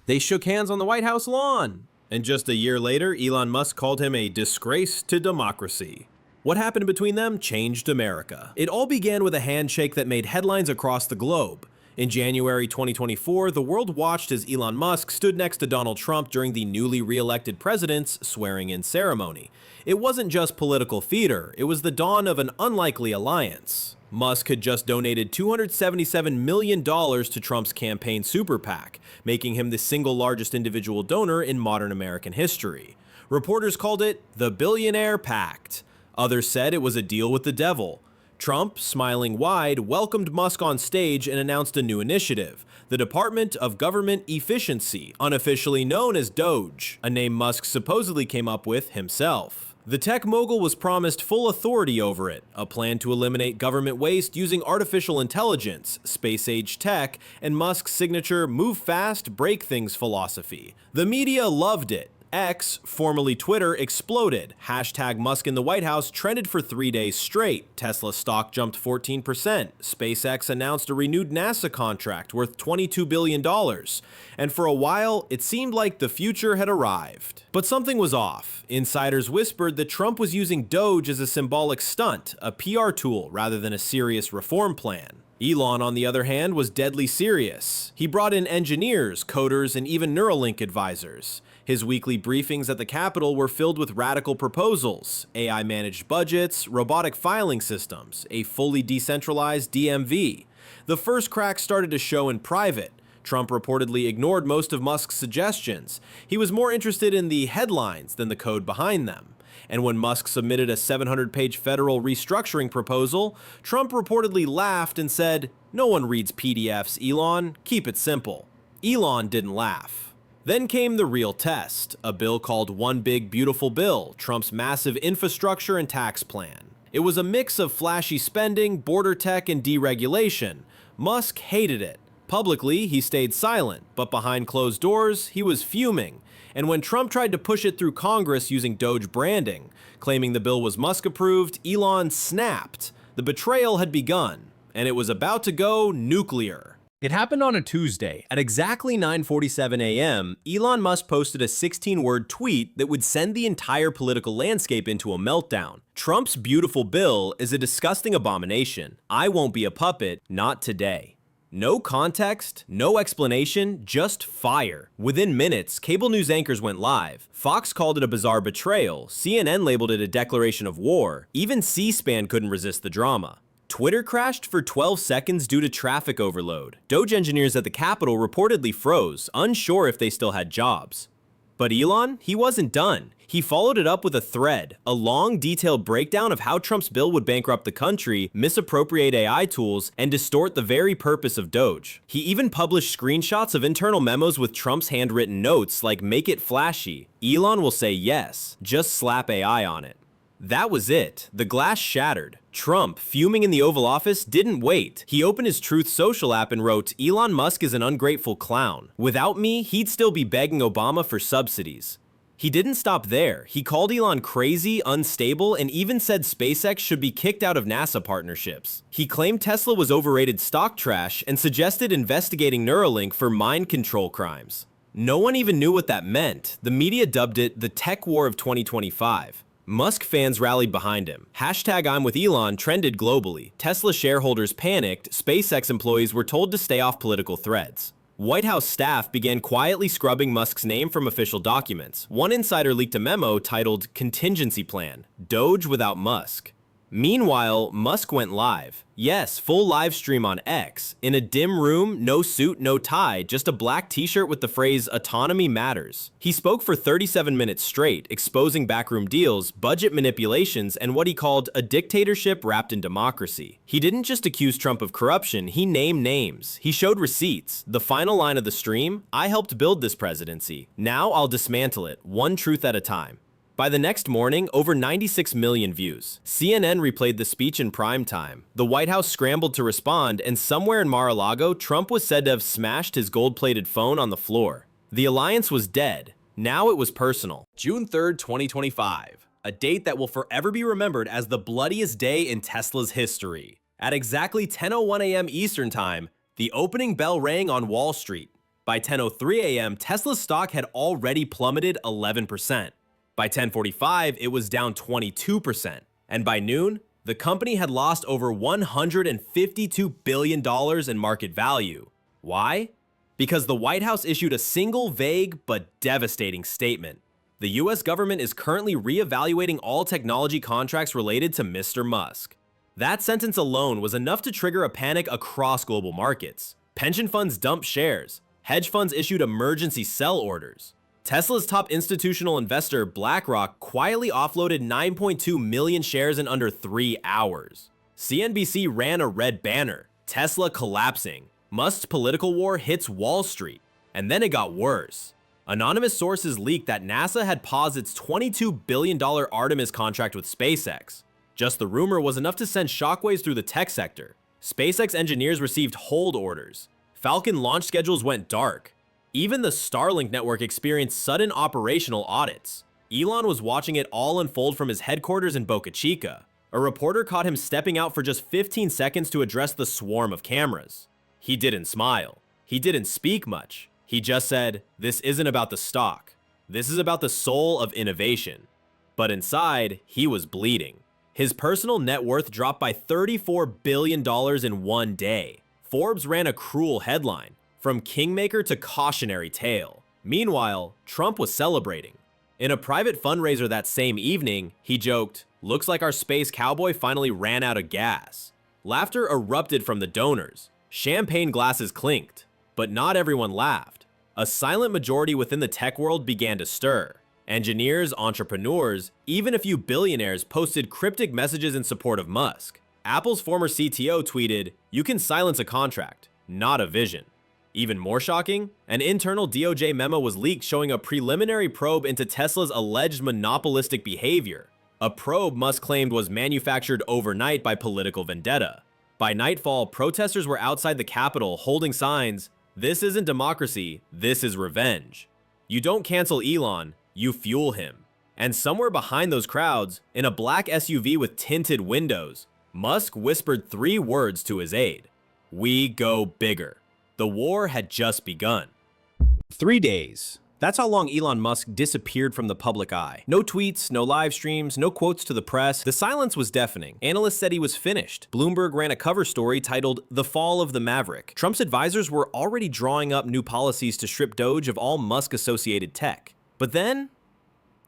They shook hands on the White House lawn. And just a year later, Elon Musk called him a disgrace to democracy. What happened between them changed America. It all began with a handshake that made headlines across the globe. In January 2024, the world watched as Elon Musk stood next to Donald Trump during the newly re-elected president's swearing-in ceremony. It wasn't just political theater, it was the dawn of an unlikely alliance. Musk had just donated $277 million to Trump's campaign super PAC, making him the single largest individual donor in modern American history. Reporters called it the Billionaire Pact. Others said it was a deal with the devil. Trump, smiling wide, welcomed Musk on stage and announced a new initiative, the Department of Government Efficiency, unofficially known as DOGE, a name Musk supposedly came up with himself. The tech mogul was promised full authority over it, a plan to eliminate government waste using artificial intelligence, space-age tech, and Musk's signature move fast, break things philosophy. The media loved it. X, formerly Twitter, exploded. Hashtag Musk in the White House trended for 3 days straight. Tesla stock jumped 14%. SpaceX announced a renewed NASA contract worth $22 billion. And for a while, it seemed like the future had arrived. But something was off. Insiders whispered that Trump was using Doge as a symbolic stunt, a PR tool rather than a serious reform plan. Elon, on the other hand, was deadly serious. He brought in engineers, coders, and even Neuralink advisors. His weekly briefings at the Capitol were filled with radical proposals: AI-managed budgets, robotic filing systems, a fully decentralized DMV. The first cracks started to show in private. Trump reportedly ignored most of Musk's suggestions. He was more interested in the headlines than the code behind them. And when Musk submitted a 700-page federal restructuring proposal, Trump reportedly laughed and said, "No one reads PDFs, Elon. Keep it simple." Elon didn't laugh. Then came the real test, a bill called One Big Beautiful Bill, Trump's massive infrastructure and tax plan. It was a mix of flashy spending, border tech, and deregulation. Musk hated it. Publicly, he stayed silent, but behind closed doors, he was fuming. And when Trump tried to push it through Congress using Doge branding, claiming the bill was Musk-approved, Elon snapped. The betrayal had begun, and it was about to go nuclear. It happened on a Tuesday. At exactly 9:47 a.m., Elon Musk posted a 16-word tweet that would send the entire political landscape into a meltdown. Trump's beautiful bill is a disgusting abomination. I won't be a puppet, not today. No context, no explanation, just fire. Within minutes, cable news anchors went live. Fox called it a bizarre betrayal, CNN labeled it a declaration of war, even C-SPAN couldn't resist the drama. Twitter crashed for 12 seconds due to traffic overload. Doge engineers at the Capitol reportedly froze, unsure if they still had jobs. But Elon, he wasn't done. He followed it up with a thread, a long, detailed breakdown of how Trump's bill would bankrupt the country, misappropriate AI tools, and distort the very purpose of Doge. He even published screenshots of internal memos with Trump's handwritten notes like "make it flashy." Elon will say yes, just slap AI on it. That was it. The glass shattered. Trump, fuming in the Oval Office, didn't wait. He opened his Truth Social app and wrote, "Elon Musk is an ungrateful clown. Without me, he'd still be begging Obama for subsidies." He didn't stop there. He called Elon crazy, unstable, and even said SpaceX should be kicked out of NASA partnerships. He claimed Tesla was overrated stock trash and suggested investigating Neuralink for mind control crimes. No one even knew what that meant. The media dubbed it the tech war of 2025. Musk fans rallied behind him. Hashtag I'm with Elon trended globally. Tesla shareholders panicked. SpaceX employees were told to stay off political threads. White House staff began quietly scrubbing Musk's name from official documents. One insider leaked a memo titled "Contingency Plan, Doge without Musk." Meanwhile, Musk went live. Yes, full live stream on X. In a dim room, no suit, no tie, just a black t-shirt with the phrase "Autonomy Matters." He spoke for 37 minutes straight, exposing backroom deals, budget manipulations, and what he called a dictatorship wrapped in democracy. He didn't just accuse Trump of corruption, he named names. He showed receipts. The final line of the stream: "I helped build this presidency. Now I'll dismantle it, one truth at a time." By the next morning, over 96 million views. CNN replayed the speech in prime time. The White House scrambled to respond, and somewhere in Mar-a-Lago, Trump was said to have smashed his gold-plated phone on the floor. The alliance was dead. Now it was personal. June 3rd, 2025. A date that will forever be remembered as the bloodiest day in Tesla's history. At exactly 10:01 a.m. Eastern Time, the opening bell rang on Wall Street. By 10:03 a.m., Tesla's stock had already plummeted 11%. By 10:45, it was down 22%. And by noon, the company had lost over $152 billion in market value. Why? Because the White House issued a single vague but devastating statement. The US government is currently reevaluating all technology contracts related to Mr. Musk. That sentence alone was enough to trigger a panic across global markets. Pension funds dumped shares. Hedge funds issued emergency sell orders. Tesla's top institutional investor, BlackRock, quietly offloaded 9.2 million shares in under 3 hours. CNBC ran a red banner, Tesla collapsing. Musk's political war hits Wall Street. And then it got worse. Anonymous sources leaked that NASA had paused its $22 billion Artemis contract with SpaceX. Just the rumor was enough to send shockwaves through the tech sector. SpaceX engineers received hold orders. Falcon launch schedules went dark. Even the Starlink network experienced sudden operational audits. Elon was watching it all unfold from his headquarters in Boca Chica. A reporter caught him stepping out for just 15 seconds to address the swarm of cameras. He didn't smile. He didn't speak much. He just said, "This isn't about the stock. This is about the soul of innovation." But inside, he was bleeding. His personal net worth dropped by $34 billion in one day. Forbes ran a cruel headline, from kingmaker to cautionary tale. Meanwhile, Trump was celebrating. In a private fundraiser that same evening, he joked, "Looks like our space cowboy finally ran out of gas." Laughter erupted from the donors. Champagne glasses clinked. But not everyone laughed. A silent majority within the tech world began to stir. Engineers, entrepreneurs, even a few billionaires posted cryptic messages in support of Musk. Apple's former CTO tweeted, "You can silence a contract, not a vision." Even more shocking, an internal DOJ memo was leaked showing a preliminary probe into Tesla's alleged monopolistic behavior. A probe Musk claimed was manufactured overnight by political vendetta. By nightfall, protesters were outside the Capitol holding signs, "This isn't democracy, this is revenge." You don't cancel Elon, you fuel him. And somewhere behind those crowds, in a black SUV with tinted windows, Musk whispered 3 words to his aide: "We go bigger." The war had just begun. 3 days. That's how long Elon Musk disappeared from the public eye. No tweets, no live streams, no quotes to the press. The silence was deafening. Analysts said he was finished. Bloomberg ran a cover story titled "The Fall of the Maverick." Trump's advisors were already drawing up new policies to strip Doge of all Musk-associated tech. But then,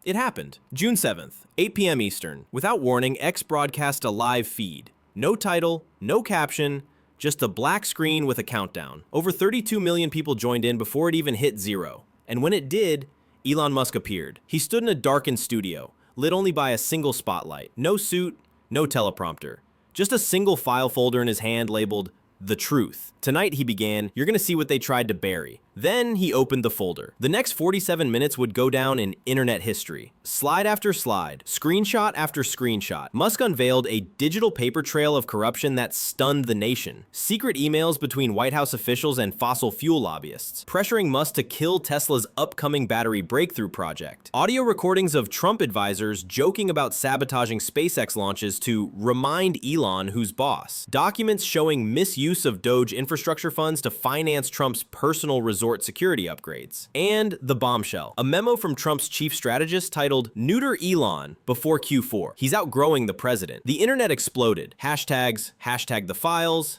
it happened. June 7th, 8 p.m. Eastern. Without warning, X broadcast a live feed. No title, no caption, just a black screen with a countdown. Over 32 million people joined in before it even hit 0. And when it did, Elon Musk appeared. He stood in a darkened studio, lit only by a single spotlight. No suit, no teleprompter. Just a single file folder in his hand labeled "The Truth." Tonight, he began, "You're gonna see what they tried to bury." Then he opened the folder. The next 47 minutes would go down in internet history. Slide after slide, screenshot after screenshot, Musk unveiled a digital paper trail of corruption that stunned the nation. Secret emails between White House officials and fossil fuel lobbyists, pressuring Musk to kill Tesla's upcoming battery breakthrough project. Audio recordings of Trump advisors joking about sabotaging SpaceX launches to remind Elon who's boss. Documents showing misuse of Doge infrastructure funds to finance Trump's personal resort security upgrades. And the bombshell, a memo from Trump's chief strategist titled "Neuter Elon before Q4. He's outgrowing the president." The internet exploded. Hashtags, #TheFiles,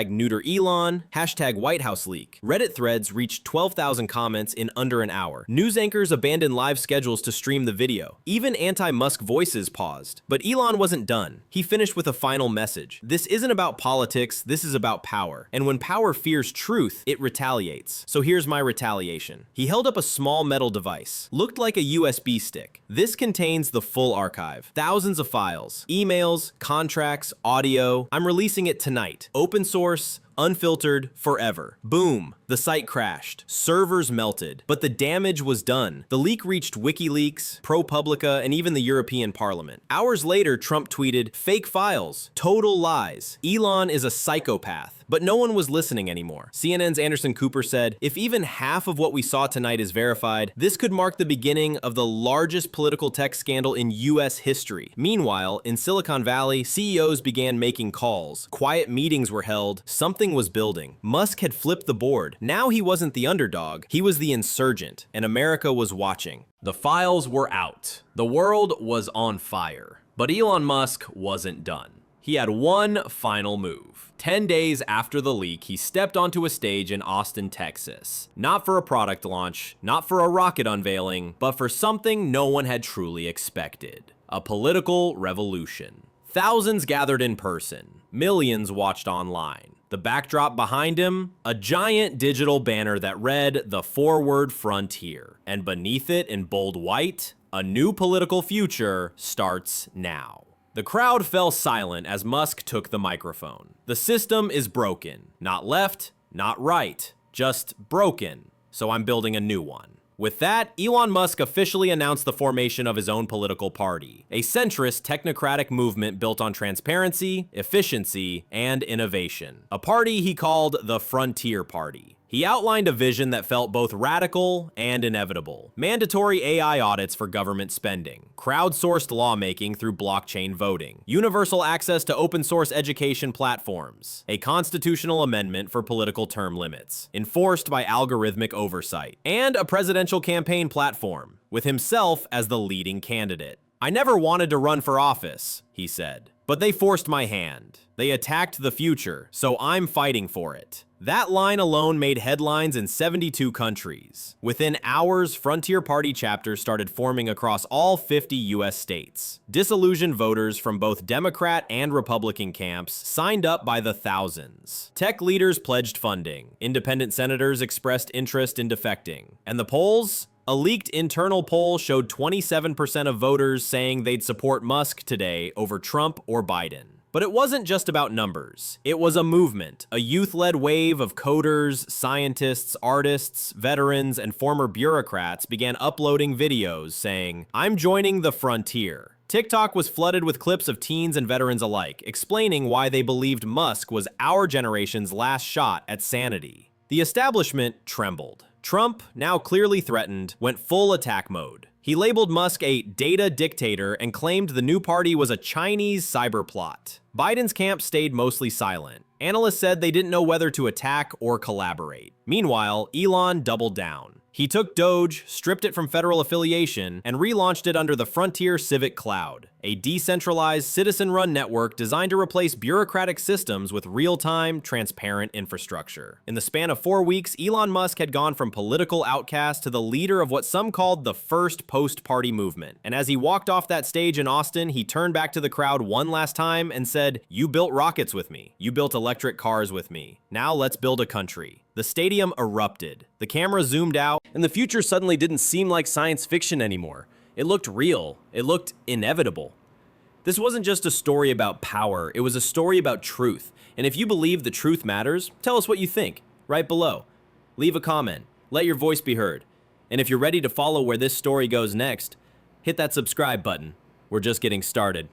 #Neuter Elon, #White House leak. Reddit threads reached 12,000 comments in under an hour. News anchors abandoned live schedules to stream the video. Even anti-Musk voices paused. But Elon wasn't done. He finished with a final message. "This isn't about politics, this is about power. And when power fears truth, it retaliates. So here's my retaliation." He held up a small metal device. Looked like a USB stick. "This contains the full archive. Thousands of files. Emails, contracts, audio. I'm releasing it tonight. Open source, unfiltered, forever." Boom. The site crashed. Servers melted. But the damage was done. The leak reached WikiLeaks, ProPublica, and even the European Parliament. Hours later, Trump tweeted, "Fake files. Total lies. Elon is a psychopath." But no one was listening anymore. CNN's Anderson Cooper said, "If even half of what we saw tonight is verified, this could mark the beginning of the largest political tech scandal in US history." Meanwhile, in Silicon Valley, CEOs began making calls. Quiet meetings were held. Something something was building. Musk had flipped the board. Now he wasn't the underdog, he was the insurgent, and America was watching. The files were out. The world was on fire. But Elon Musk wasn't done. He had one final move. 10 days after the leak, he stepped onto a stage in Austin, Texas. Not for a product launch, not for a rocket unveiling, but for something no one had truly expected. A political revolution. Thousands gathered in person. Millions watched online. The backdrop behind him, a giant digital banner that read "The Forward Frontier." And beneath it in bold white, "A new political future starts now." The crowd fell silent as Musk took the microphone. The system is broken. Not left, not right, just broken. So I'm building a new one. With that, Elon Musk officially announced the formation of his own political party, a centrist technocratic movement built on transparency, efficiency, and innovation. A party he called the Frontier Party. He outlined a vision that felt both radical and inevitable. Mandatory AI audits for government spending, crowdsourced lawmaking through blockchain voting, universal access to open source education platforms, a constitutional amendment for political term limits, enforced by algorithmic oversight, and a presidential campaign platform, with himself as the leading candidate. "I never wanted to run for office," he said, "but they forced my hand. They attacked the future, so I'm fighting for it." That line alone made headlines in 72 countries. Within hours, Frontier Party chapters started forming across all 50 US states. Disillusioned voters from both Democrat and Republican camps signed up by the thousands. Tech leaders pledged funding. Independent senators expressed interest in defecting. And the polls? A leaked internal poll showed 27% of voters saying they'd support Musk today over Trump or Biden. But it wasn't just about numbers. It was a movement, a youth-led wave of coders, scientists, artists, veterans, and former bureaucrats began uploading videos saying, "I'm joining the frontier." TikTok was flooded with clips of teens and veterans alike, explaining why they believed Musk was our generation's last shot at sanity. The establishment trembled. Trump, now clearly threatened, went full attack mode. He labeled Musk a data dictator and claimed the new party was a Chinese cyber plot. Biden's camp stayed mostly silent. Analysts said they didn't know whether to attack or collaborate. Meanwhile, Elon doubled down. He took Doge, stripped it from federal affiliation, and relaunched it under the Frontier Civic Cloud, a decentralized, citizen-run network designed to replace bureaucratic systems with real-time, transparent infrastructure. In the span of 4 weeks, Elon Musk had gone from political outcast to the leader of what some called the first post-party movement. And as he walked off that stage in Austin, he turned back to the crowd one last time and said, "You built rockets with me. You built electric cars with me. Now let's build a country." The stadium erupted. The camera zoomed out, and the future suddenly didn't seem like science fiction anymore. It looked real. It looked inevitable. This wasn't just a story about power. It was a story about truth. And if you believe the truth matters, tell us what you think right below. Leave a comment. Let your voice be heard. And if you're ready to follow where this story goes next, hit that subscribe button. We're just getting started.